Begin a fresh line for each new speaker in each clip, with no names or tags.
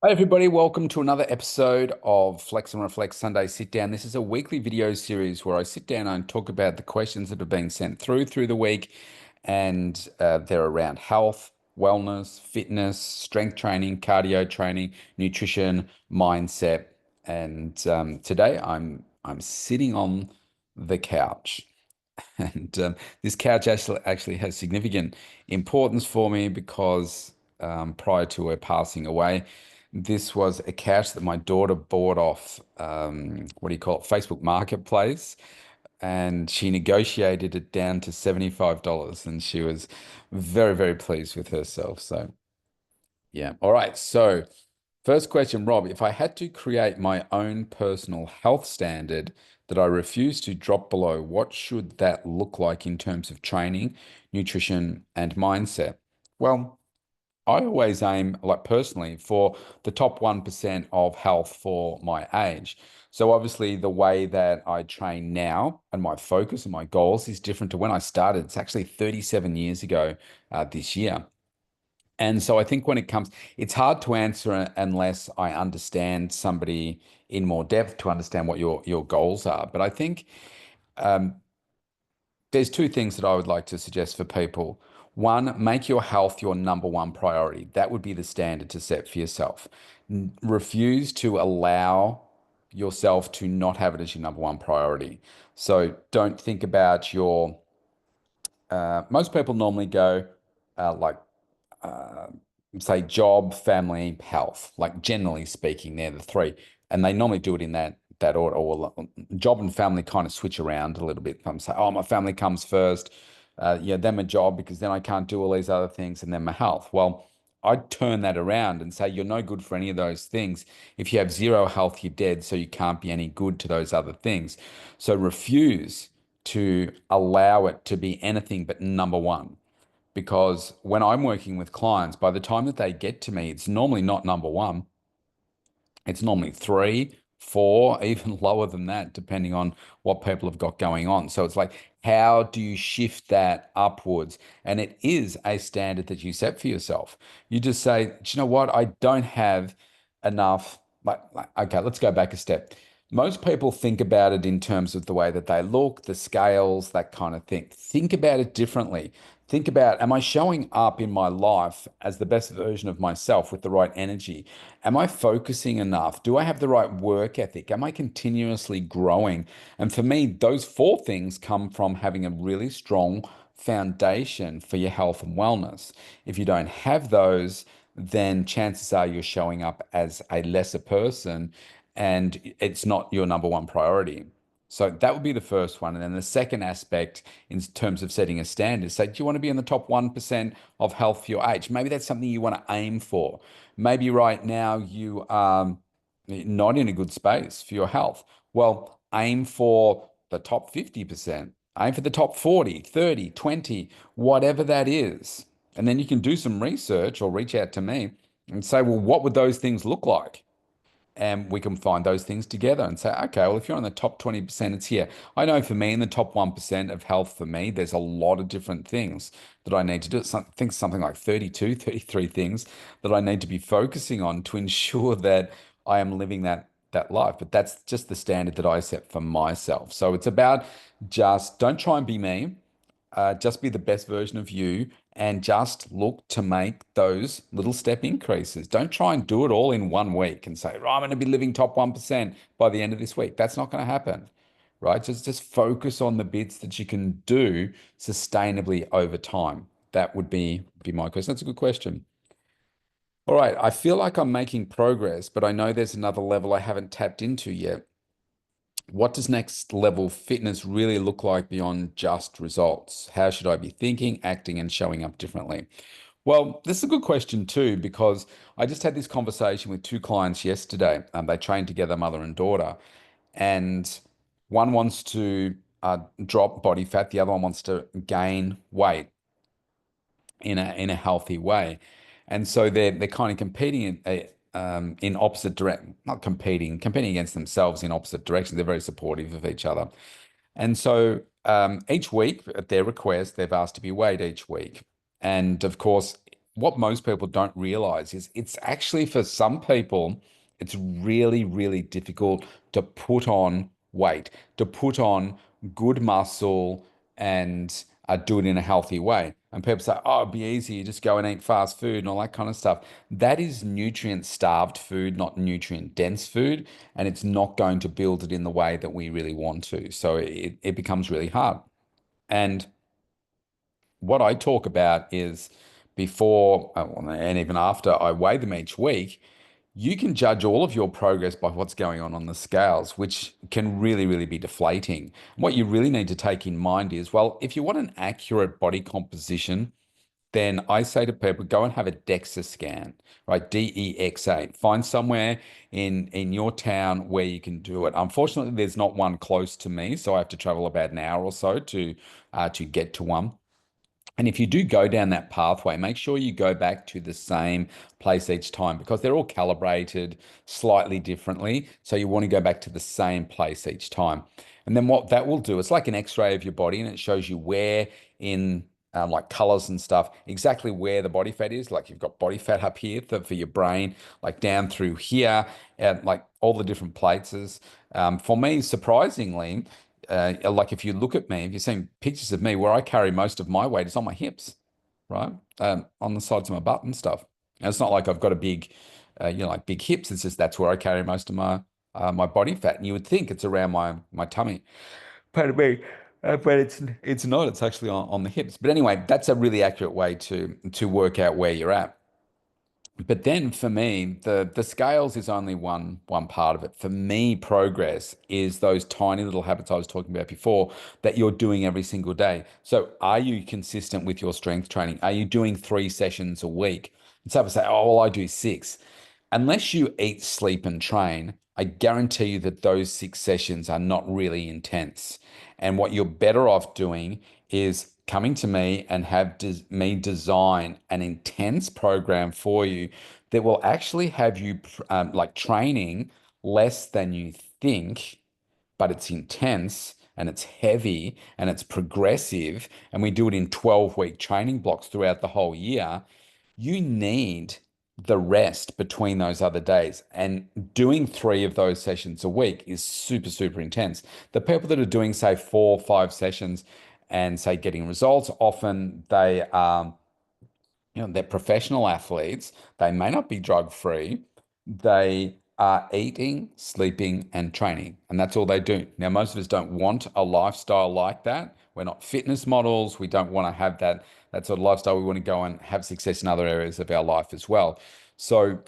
Hi, everybody. Welcome to another episode of Flex and Reflect Sunday Sit Down. This is a weekly video series where I sit down and talk about the questions that have been sent through the week, and they're around health, wellness, fitness, strength training, cardio training, nutrition, mindset. And today I'm sitting on the couch. And this couch actually has significant importance for me because prior to her passing away, this was a couch that my daughter bought off, what do you call it, Facebook Marketplace. And she negotiated it down to $75. And she was very, very pleased with herself. So, yeah. All right. So, first question, Rob, if I had to create my own personal health standard that I refuse to drop below, what should that look like in terms of training, nutrition, and mindset? Well, I always aim, like personally, for the top 1% of health for my age. So obviously the way that I train now and my focus and my goals is different to when I started. It's actually 37 years ago this year. And so I think when it comes, it's hard to answer unless I understand somebody in more depth to understand what your goals are. But I think um, there's two things that I would like to suggest for people. One, make your health your number one priority. That would be the standard to set for yourself. Refuse to allow yourself to not have it as your number one priority. So don't think about most people normally go like uh, say job, family, health. Like generally speaking, they're the three, and they normally do it in that order. Or job and family kind of switch around a little bit. Some say, "Oh, my family comes first, yeah, then my job because then I can't do all these other things, and then my health." Well, I'd turn that around and say you're no good for any of those things. If you have zero health, you're dead, so you can't be any good to those other things. So refuse to allow it to be anything but number one, because when I'm working with clients, by the time that they get to me, it's normally not number one. It's normally three, four, even lower than that, depending on what people have got going on. So it's like, how do you shift that upwards? And it is a standard that you set for yourself. You just say, do you know what? I don't have enough. Okay, let's go back a step. Most people think about it in terms of the way that they look, the scales, that kind of thing. Think about it differently. Think about, am I showing up in my life as the best version of myself with the right energy? Am I focusing enough? Do I have the right work ethic? Am I continuously growing? And for me, those four things come from having a really strong foundation for your health and wellness. If you don't have those, then chances are you're showing up as a lesser person and it's not your number one priority. So that would be the first one. And then the second aspect in terms of setting a standard, say, do you want to be in the top 1% of health for your age? Maybe that's something you want to aim for. Maybe right now you are not in a good space for your health. Well, aim for the top 50%, aim for the top 40, 30, 20, whatever that is. And then you can do some research or reach out to me and say, well, what would those things look like? And we can find those things together and say, okay, well, if you're on the top 20%, it's here. I know for me, in the top 1% of health for me, there's a lot of different things that I need to do. I think something like 32, 33 things that I need to be focusing on to ensure that I am living that life. But that's just the standard that I set for myself. So it's about just don't try and be me. Just be the best version of you and just look to make those little step increases. Don't try and do it all in 1 week and say, right, I'm going to be living top 1% by the end of this week. That's not going to happen, right? Just focus on the bits that you can do sustainably over time. That would be my question. That's a good question. All right. I feel like I'm making progress, but I know there's another level I haven't tapped into yet. What does next level fitness really look like beyond just results? How should I be thinking, acting, and showing up differently? Well, this is a good question too, because I just had this conversation with two clients yesterday. They train together, mother and daughter, and one wants to drop body fat, the other one wants to gain weight in a healthy way, and so they're kind of competing in opposite direct, not competing against themselves in opposite directions. They're very supportive of each other, and so each week at their request, they've asked to be weighed each week, and of course. what most people don't realize is it's actually for some people, it's really, really difficult to put on weight, to put on good muscle and do it in a healthy way. And people say, oh, it'd be easy, you just go and eat fast food and all that kind of stuff. That is nutrient starved food, not nutrient dense food. And it's not going to build it in the way that we really want to. So it becomes really hard. And what I talk about is before and even after I weigh them each week, you can judge all of your progress by what's going on the scales, which can really, really be deflating. What you really need to take in mind is, well, if you want an accurate body composition, then I say to people, go and have a DEXA scan, right? DEXA. Find somewhere in your town where you can do it. Unfortunately, there's not one close to me, so I have to travel about an hour or so to get to one. And if you do go down that pathway, make sure you go back to the same place each time because they're all calibrated slightly differently. So you want to go back to the same place each time. And then what that will do, it's like an X-ray of your body and it shows you where in like colors and stuff, exactly where the body fat is. Like you've got body fat up here for your brain, like down through here, and like all the different places. For me, surprisingly, like if you look at me, if you've seen pictures of me, where I carry most of my weight is on my hips, right? On the sides of my butt and stuff. And it's not like I've got a big, like big hips. It's just that's where I carry most of my body fat. And you would think it's around my tummy. Pardon me. But it's not. It's actually on the hips. But anyway, that's a really accurate way to work out where you're at. But then for me, the scales is only one part of it. For me, progress is those tiny little habits I was talking about before that you're doing every single day. So are you consistent with your strength training? Are you doing 3 sessions a week? And some people say, oh, well, I do 6. Unless you eat, sleep, and train, I guarantee you that those 6 sessions are not really intense. And what you're better off doing is coming to me and have me design an intense program for you that will actually have you like training less than you think, but it's intense and it's heavy and it's progressive. And we do it in 12-week training blocks throughout the whole year. You need the rest between those other days. And doing 3 of those sessions a week is super, super intense. The people that are doing, say, 4 or 5 sessions and say getting results, often they are, they're professional athletes. They may not be drug free. They are eating, sleeping, and training, and that's all they do. Now, most of us don't want a lifestyle like that. We're not fitness models. We don't want to have that sort of lifestyle. We want to go and have success in other areas of our life as well. So,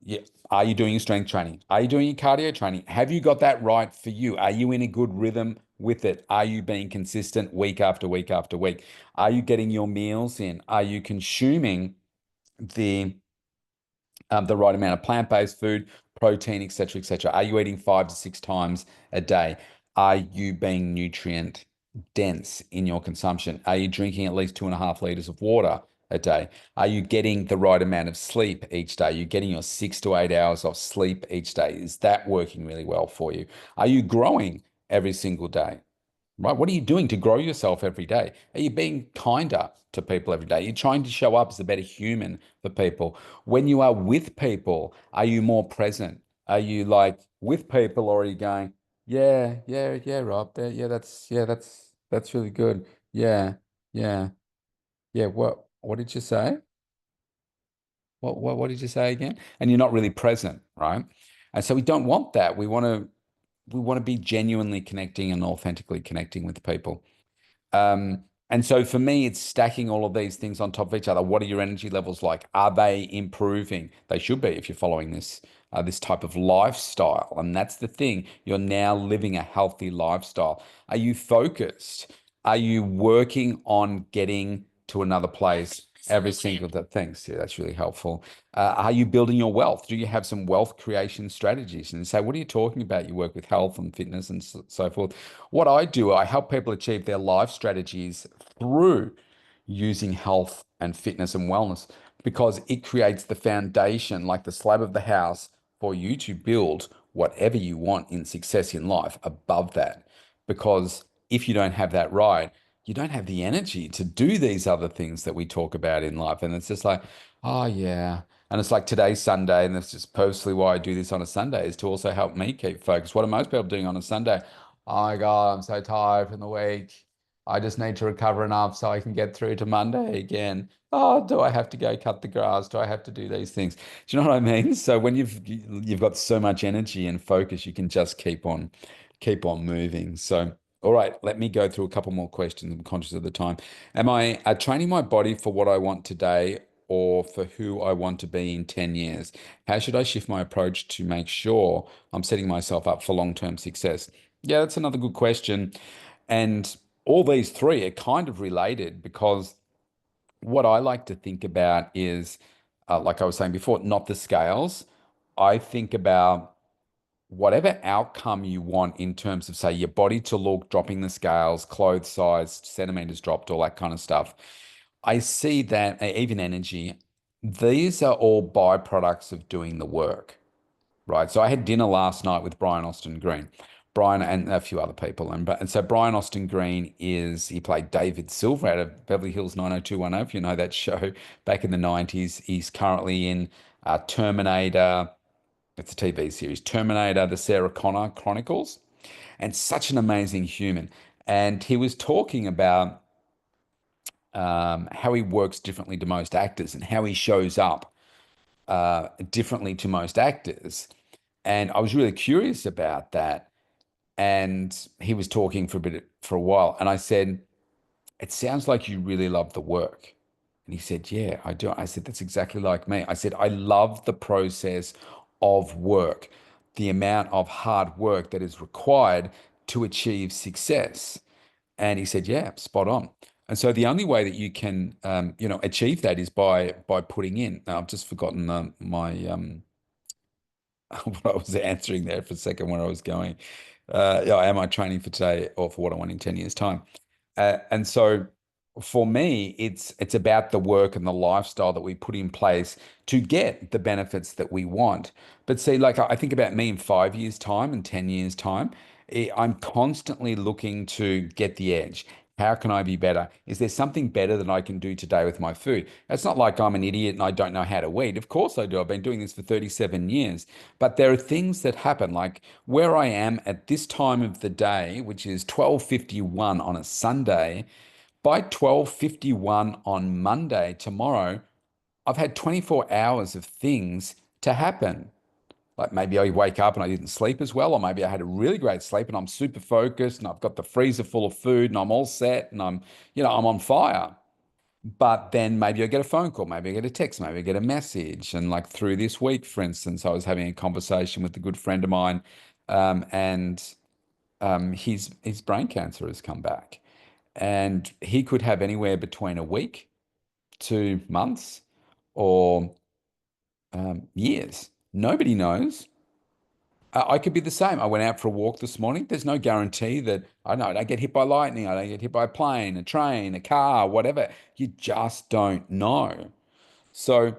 yeah, are you doing your strength training? Are you doing your cardio training? Have you got that right for you? Are you in a good rhythm with it? Are you being consistent week after week after week? Are you getting your meals in? Are you consuming the right amount of plant-based food, protein, etc., etc.? Are you eating 5 to 6 times a day? Are you being nutrient dense in your consumption? Are you drinking at least 2.5 liters of water a day? Are you getting the right amount of sleep each day? Are you getting your 6 to 8 hours of sleep each day? Is that working really well for you? Are you growing every single day? Right? What are you doing to grow yourself every day? Are you being kinder to people every day? Are you trying to show up as a better human for people? When you are with people, are you more present? Are you like with people or are you going, yeah, yeah, yeah, Rob, that's really good. Yeah, yeah, yeah. What did you say? What did you say again? And you're not really present, right? And so we don't want that. We want to be genuinely connecting and authentically connecting with people. And so for me, it's stacking all of these things on top of each other. What are your energy levels like? Are they improving? They should be if you're following this type of lifestyle. And that's the thing. You're now living a healthy lifestyle. Are you focused? Are you working on getting to another place every single day? Thanks. Yeah, that's really helpful. Are you building your wealth? Do you have some wealth creation strategies? And you say, what are you talking about? You work with health and fitness and so forth. What I do, I help people achieve their life strategies through using health and fitness and wellness because it creates the foundation, like the slab of the house, for you to build whatever you want in success in life above that. Because if you don't have that right, you don't have the energy to do these other things that we talk about in life. And it's just like, Oh yeah. And it's like today's Sunday, and that's just purposely why I do this on a Sunday is to also help me keep focused. What are most people doing on a Sunday? Oh my God, I'm so tired from the week. I just need to recover enough so I can get through to Monday again. Oh, do I have to go cut the grass? Do I have to do these things? Do you know what I mean? So when you've got so much energy and focus, you can just keep on moving. So all right, let me go through a couple more questions. I'm conscious of the time. Am I training my body for what I want today or for who I want to be in 10 years? How should I shift my approach to make sure I'm setting myself up for long-term success? Yeah, that's another good question. And all these three are kind of related because what I like to think about is, like I was saying before, not the scales. I think about whatever outcome you want in terms of, say, your body to look, dropping the scales, clothes size, centimeters dropped, all that kind of stuff. I see that, even energy, these are all byproducts of doing the work, right? So I had dinner last night with Brian Austin Green. Brian and a few other people. And so Brian Austin Green he played David Silver out of Beverly Hills 90210, if you know that show back in the 90s. He's currently in Terminator. It's a TV series, Terminator, the Sarah Connor Chronicles, and such an amazing human. And he was talking about how he works differently to most actors and how he shows up differently to most actors. And I was really curious about that. And he was talking for a while, and I said, "It sounds like you really love the work." And he said, "Yeah, I do." I said, "That's exactly like me." I said, "I love the process of work, the amount of hard work that is required to achieve success." And he said, "Yeah, spot on." And so the only way that you can, achieve that is by putting in. Now, I've just forgotten my what I was answering there for a second where I was going. Yeah, am I training for today or for what I want in 10 years' time? And so for me, it's about the work and the lifestyle that we put in place to get the benefits that we want. But see, like I think about me in 5 years' time and 10 years' time, I'm constantly looking to get the edge. How can I be better? Is there something better that I can do today with my food? It's not like I'm an idiot and I don't know how to eat. Of course I do. I've been doing this for 37 years. But there are things that happen, like where I am at this time of the day, which is 12:51 on a Sunday. By 12:51 on Monday, tomorrow, I've had 24 hours of things to happen. Like maybe I wake up and I didn't sleep as well, or maybe I had a really great sleep and I'm super focused and I've got the freezer full of food and I'm all set and I'm on fire. But then maybe I get a phone call, maybe I get a text, maybe I get a message. And like through this week, for instance, I was having a conversation with a good friend of mine, and his brain cancer has come back, and he could have anywhere between a week to months or years. Nobody knows. I could be the same. I went out for a walk this morning. There's no guarantee that I don't know, I don't get hit by lightning, I don't get hit by a plane, a train, a car, whatever. You just don't know. So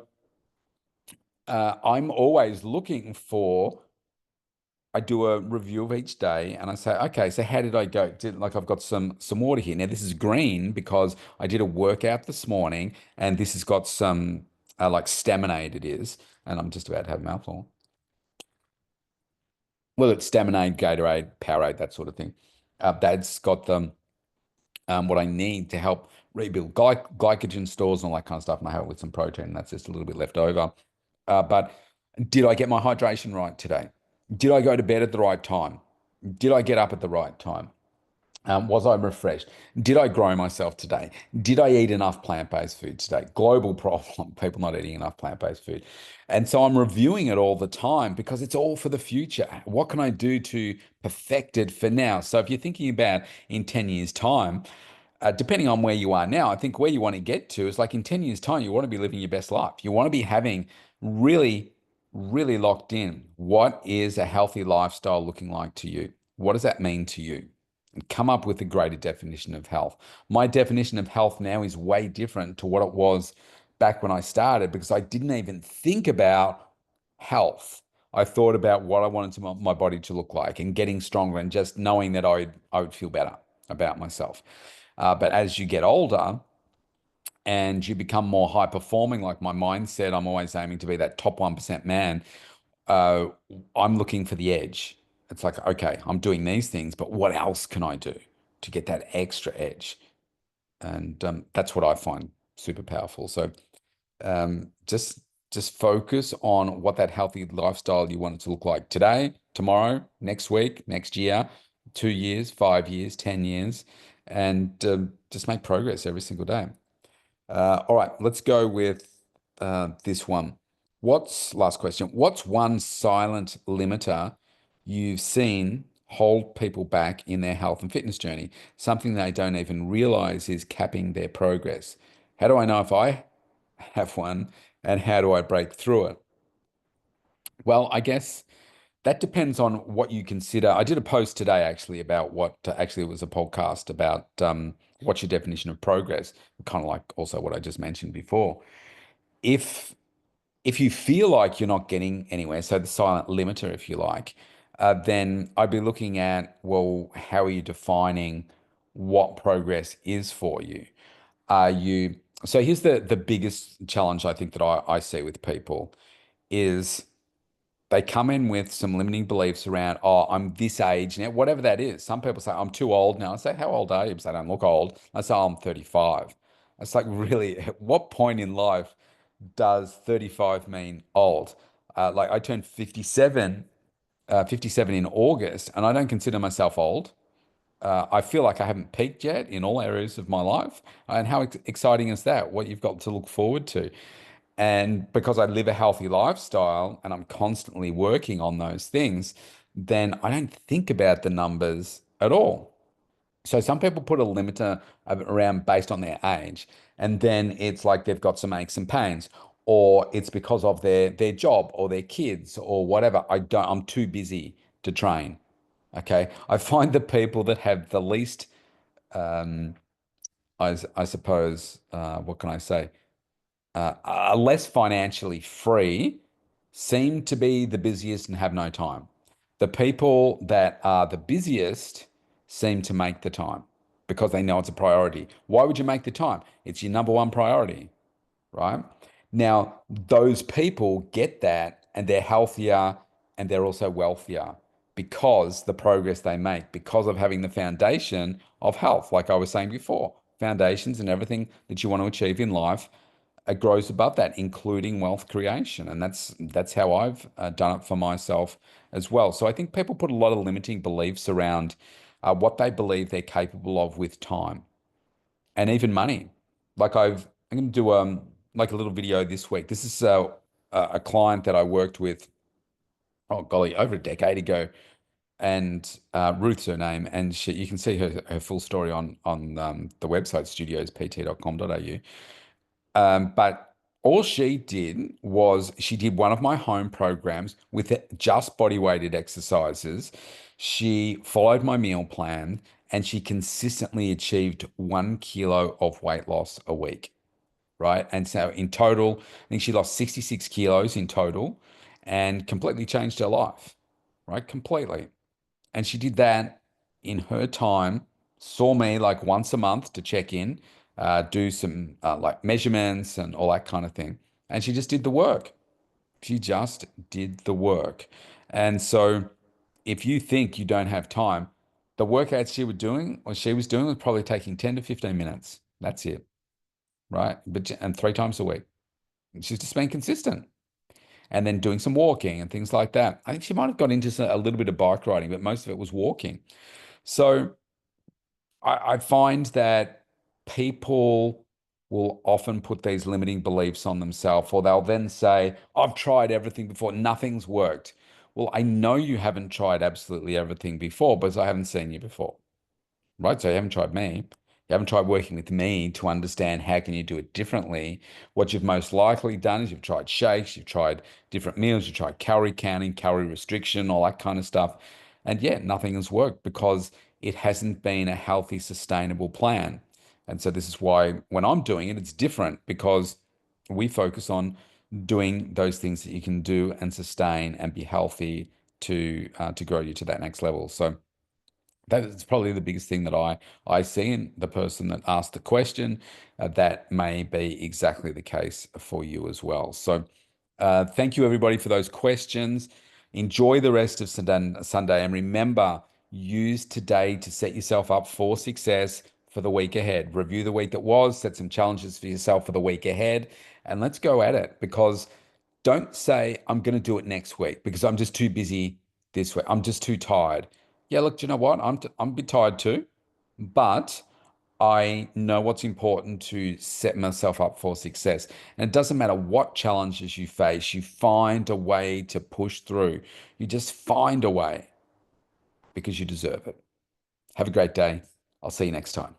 I'm always looking for. I do a review of each day and I say, okay, so how did I go? Like I've got some water here. Now this is green because I did a workout this morning and this has got some like staminate it is. And I'm just about to have a mouthful. Well, it's staminate, Gatorade, Powerade, that sort of thing. That's got what I need to help rebuild glycogen stores and all that kind of stuff. And I have it with some protein. That's just a little bit left over. But did I get my hydration right today? Did I go to bed at the right time? Did I get up at the right time? Was I refreshed? Did I grow myself today? Did I eat enough plant-based food today? Global problem, people not eating enough plant-based food. And so I'm reviewing it all the time because it's all for the future. What can I do to perfect it for now? So if you're thinking about in 10 years' time, depending on where you are now, I think where you want to get to is like in 10 years' time, you want to be living your best life. You want to be having really, really locked in. What is a healthy lifestyle looking like to you? What does that mean to you? And come up with a greater definition of health. My definition of health now is way different to what it was back when I started because I didn't even think about health. I thought about what I wanted my body to look like and getting stronger and just knowing that I would feel better about myself. But as you get older, and you become more high performing, like my mindset, I'm always aiming to be that top 1% man. Uh, I'm looking for the edge. It's like, okay, I'm doing these things, but what else can I do to get that extra edge? And that's what I find super powerful. So just focus on what that healthy lifestyle you want it to look like today, tomorrow, next week, next year, 2 years, 5 years, 10 years, and just make progress every single day. All right, let's go with this one. Last question? What's one silent limiter you've seen hold people back in their health and fitness journey? Something they don't even realize is capping their progress. How do I know if I have one, and how do I break through it? Well, I guess that depends on what you consider. I did a post today actually about what actually it was a podcast about what's your definition of progress, kind of like also what I just mentioned before. If you feel like you're not getting anywhere, so the silent limiter, if you like, then I'd be looking at, well, how are you defining what progress is for you? Are you, so here's the biggest challenge I think that I see with people is they come in with some limiting beliefs around, oh, I'm this age now, whatever that is. Some people say, I'm too old now. I say, how old are you? Because they don't look old. I say, oh, I'm 35. It's like, really, at what point in life does 35 mean old? Like I turned 57 in August, and I don't consider myself old. I feel like I haven't peaked yet in all areas of my life. And how exciting is that? What you've got to look forward to. And because I live a healthy lifestyle and I'm constantly working on those things, then I don't think about the numbers at all. So some people put a limiter around based on their age, and then it's like they've got some aches and pains, or it's because of their job or their kids or whatever. I'm too busy to train. Okay. I find the people that have the least, um, I suppose, what can I say? Are less financially free seem to be the busiest and have no time. The people that are the busiest seem to make the time because they know it's a priority. Why would you make the time? It's your number one priority, right? Now, those people get that and they're healthier and they're also wealthier because the progress they make, because of having the foundation of health, like I was saying before, foundations and everything that you want to achieve in life it grows above that, including wealth creation, and that's how I've done it for myself as well. So I think people put a lot of limiting beliefs around what they believe they're capable of with time and even money. I'm going to do like a little video this week. This is a client that I worked with, oh golly, over a decade ago, and Ruth's her name, and you can see her full story on the website studiospt.com.au. But all she did was she did one of my home programs with just body weighted exercises. She followed my meal plan and she consistently achieved 1 kilo of weight loss a week, right? And so in total, I think she lost 66 kilos in total and completely changed her life, right? Completely. And she did that in her time, saw me like once a month to check in, do some like measurements and all that kind of thing. And she just did the work. She just did the work. And so if you think you don't have time, the workouts she was doing was probably taking 10 to 15 minutes. That's it, right? And 3 times a week. She's just been consistent and then doing some walking and things like that. I think she might have got into a little bit of bike riding, but most of it was walking. So I find that people will often put these limiting beliefs on themselves, or they'll then say, I've tried everything before, nothing's worked. Well, I know you haven't tried absolutely everything before because I haven't seen you before, right? So you haven't tried me. You haven't tried working with me to understand how can you do it differently. What you've most likely done is you've tried shakes, you've tried different meals, you've tried calorie counting, calorie restriction, all that kind of stuff. And yeah, nothing has worked because it hasn't been a healthy, sustainable plan. And so this is why when I'm doing it, it's different because we focus on doing those things that you can do and sustain and be healthy to grow you to that next level. So That's probably the biggest thing that I see in the person that asked the question. That may be exactly the case for you as well. So, thank you everybody for those questions. Enjoy the rest of Sunday, and remember, use today to set yourself up for success for the week ahead. Review the week that was, set some challenges for yourself for the week ahead, and let's go at it. Because don't say, I'm going to do it next week because I'm just too busy this week. I'm just too tired. Yeah, look, do you know what? I'm a bit tired too, but I know what's important to set myself up for success. And it doesn't matter what challenges you face, you find a way to push through. You just find a way because you deserve it. Have a great day. I'll see you next time.